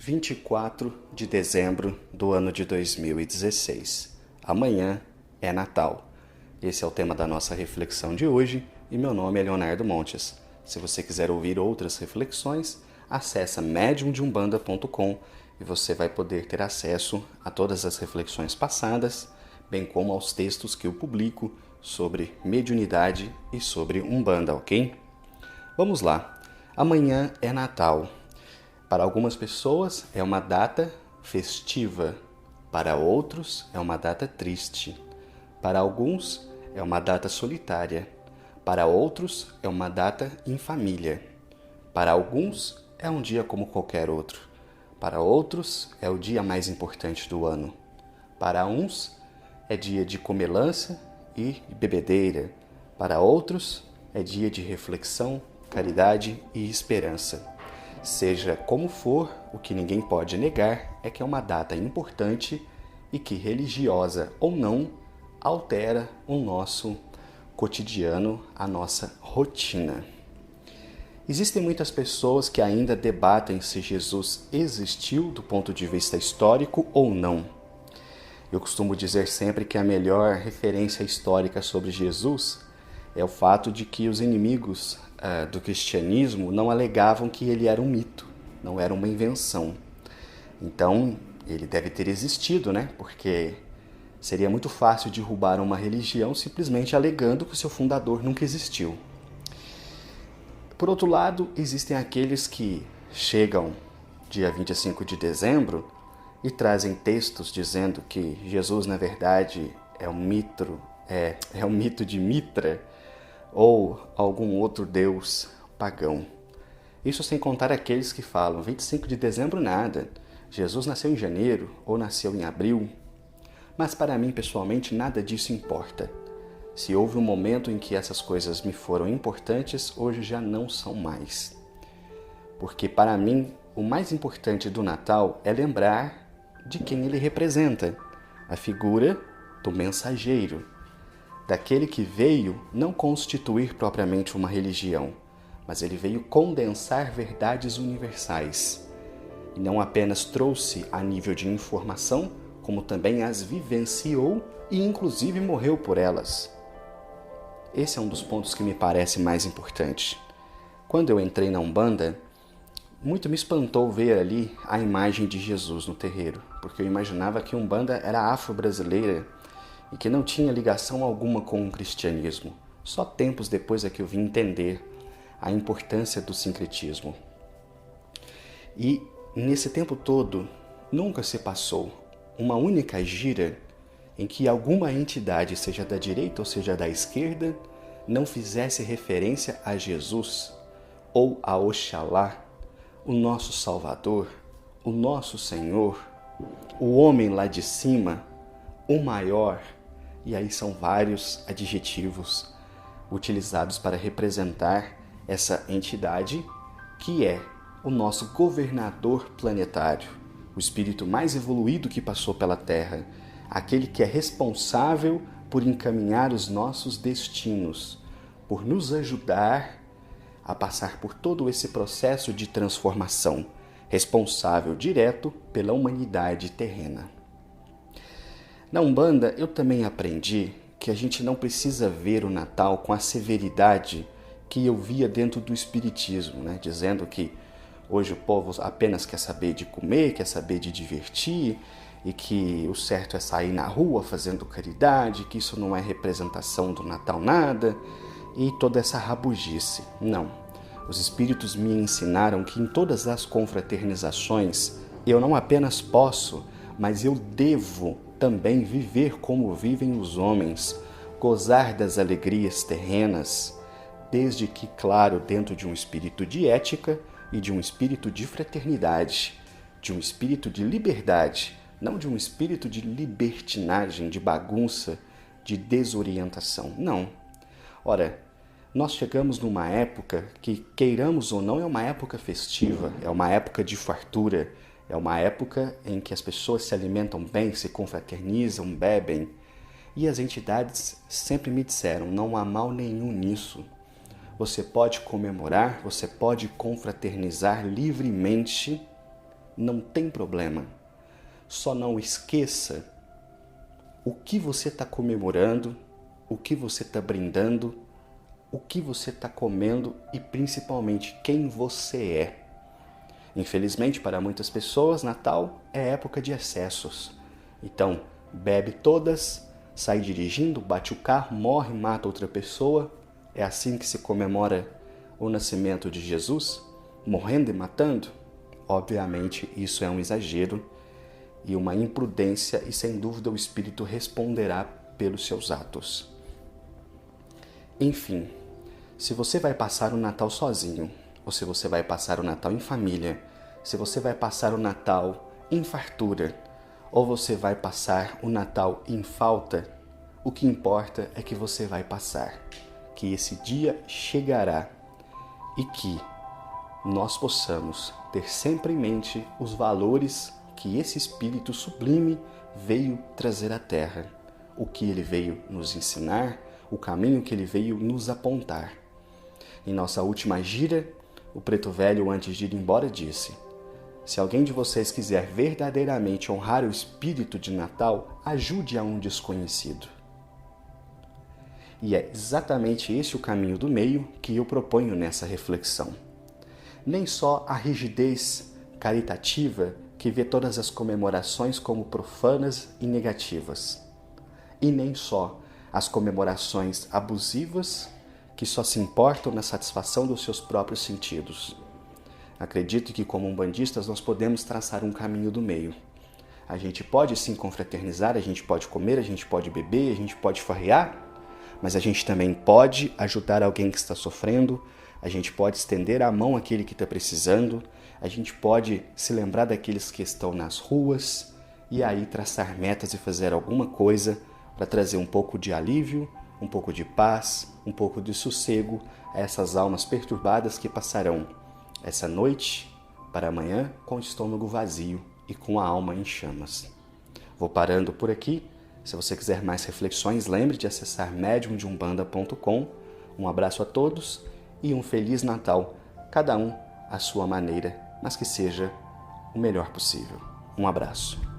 24 de dezembro do ano de 2016. Amanhã é Natal. Esse é o tema da nossa reflexão de hoje e meu nome é Leonardo Montes. Se você quiser ouvir outras reflexões, acessa mediumdeumbanda.com e você vai poder ter acesso a todas as reflexões passadas, bem como aos textos que eu publico sobre mediunidade e sobre Umbanda, ok? Vamos lá. Amanhã é Natal. Para algumas pessoas é uma data festiva, para outros é uma data triste, para alguns é uma data solitária, para outros é uma data em família, para alguns é um dia como qualquer outro, para outros é o dia mais importante do ano, para uns é dia de comelança e bebedeira, para outros é dia de reflexão, caridade e esperança. Seja como for, o que ninguém pode negar é que é uma data importante e que, religiosa ou não, altera o nosso cotidiano, a nossa rotina. Existem muitas pessoas que ainda debatem se Jesus existiu do ponto de vista histórico ou não. Eu costumo dizer sempre que a melhor referência histórica sobre Jesus é o fato de que os inimigos do cristianismo não alegavam que ele era um mito, não era uma invenção. Então, ele deve ter existido, né? Porque seria muito fácil derrubar uma religião simplesmente alegando que o seu fundador nunca existiu. Por outro lado, existem aqueles que chegam dia 25 de dezembro e trazem textos dizendo que Jesus, na verdade, é um mito de Mitra, ou algum outro deus pagão. Isso sem contar aqueles que falam 25 de dezembro nada, Jesus nasceu em janeiro ou nasceu em abril. Mas para mim, pessoalmente, nada disso importa. Se houve um momento em que essas coisas me foram importantes, hoje já não são mais. Porque para mim, o mais importante do Natal é lembrar de quem ele representa, a figura do mensageiro, daquele que veio não constituir propriamente uma religião, mas ele veio condensar verdades universais. E não apenas trouxe a nível de informação, como também as vivenciou e inclusive morreu por elas. Esse é um dos pontos que me parece mais importante. Quando eu entrei na Umbanda, muito me espantou ver ali a imagem de Jesus no terreiro, porque eu imaginava que a Umbanda era afro-brasileira e que não tinha ligação alguma com o cristianismo. Só tempos depois é que eu vim entender a importância do sincretismo. E nesse tempo todo, nunca se passou uma única gira em que alguma entidade, seja da direita ou seja da esquerda, não fizesse referência a Jesus ou a Oxalá, o nosso Salvador, o nosso Senhor, o homem lá de cima, o maior. E aí são vários adjetivos utilizados para representar essa entidade que é o nosso governador planetário, o espírito mais evoluído que passou pela Terra, aquele que é responsável por encaminhar os nossos destinos, por nos ajudar a passar por todo esse processo de transformação, responsável direto pela humanidade terrena. Na Umbanda, eu também aprendi que a gente não precisa ver o Natal com a severidade que eu via dentro do Espiritismo, né? Dizendo que hoje o povo apenas quer saber de comer, quer saber de divertir, e que o certo é sair na rua fazendo caridade, que isso não é representação do Natal nada, e toda essa rabugice. Não. Os Espíritos me ensinaram que em todas as confraternizações eu não apenas posso, mas eu devo também viver como vivem os homens, gozar das alegrias terrenas, desde que, claro, dentro de um espírito de ética e de um espírito de fraternidade, de um espírito de liberdade, não de um espírito de libertinagem, de bagunça, de desorientação. Não. Ora, nós chegamos numa época que, queiramos ou não, é uma época festiva, é uma época de fartura, é uma época em que as pessoas se alimentam bem, se confraternizam, bebem. E as entidades sempre me disseram, não há mal nenhum nisso. Você pode comemorar, você pode confraternizar livremente não tem problema. Só não esqueça o que você está comemorando, o que você está brindando, o que você está comendo e principalmente quem você é. Infelizmente, para muitas pessoas, Natal é época de excessos. Então, bebe todas, sai dirigindo, bate o carro, morre, mata outra pessoa. É assim que se comemora o nascimento de Jesus? Morrendo e matando? Obviamente, isso é um exagero e uma imprudência e, sem dúvida, o Espírito responderá pelos seus atos. Enfim, se você vai passar o Natal sozinho, ou se você vai passar o Natal em família, se você vai passar o Natal em fartura, ou você vai passar o Natal em falta, o que importa é que você vai passar, que esse dia chegará e que nós possamos ter sempre em mente os valores que esse Espírito sublime veio trazer à Terra, o que ele veio nos ensinar, o caminho que ele veio nos apontar. Em nossa última gira, o Preto Velho, antes de ir embora, disse: se alguém de vocês quiser verdadeiramente honrar o espírito de Natal, ajude a um desconhecido. E é exatamente esse o caminho do meio que eu proponho nessa reflexão. Nem só a rigidez caritativa que vê todas as comemorações como profanas e negativas, e nem só as comemorações abusivas que só se importam na satisfação dos seus próprios sentidos. Acredito que, como umbandistas, nós podemos traçar um caminho do meio. A gente pode sim confraternizar, a gente pode comer, a gente pode beber, a gente pode farrear, mas a gente também pode ajudar alguém que está sofrendo, a gente pode estender a mão àquele que está precisando, a gente pode se lembrar daqueles que estão nas ruas e aí traçar metas e fazer alguma coisa para trazer um pouco de alívio, um pouco de paz, um pouco de sossego a essas almas perturbadas que passarão essa noite para amanhã com o estômago vazio e com a alma em chamas. Vou parando por aqui. Se você quiser mais reflexões, lembre de acessar mediumdeumbanda.com. Um abraço a todos e um Feliz Natal, cada um à sua maneira, mas que seja o melhor possível. Um abraço.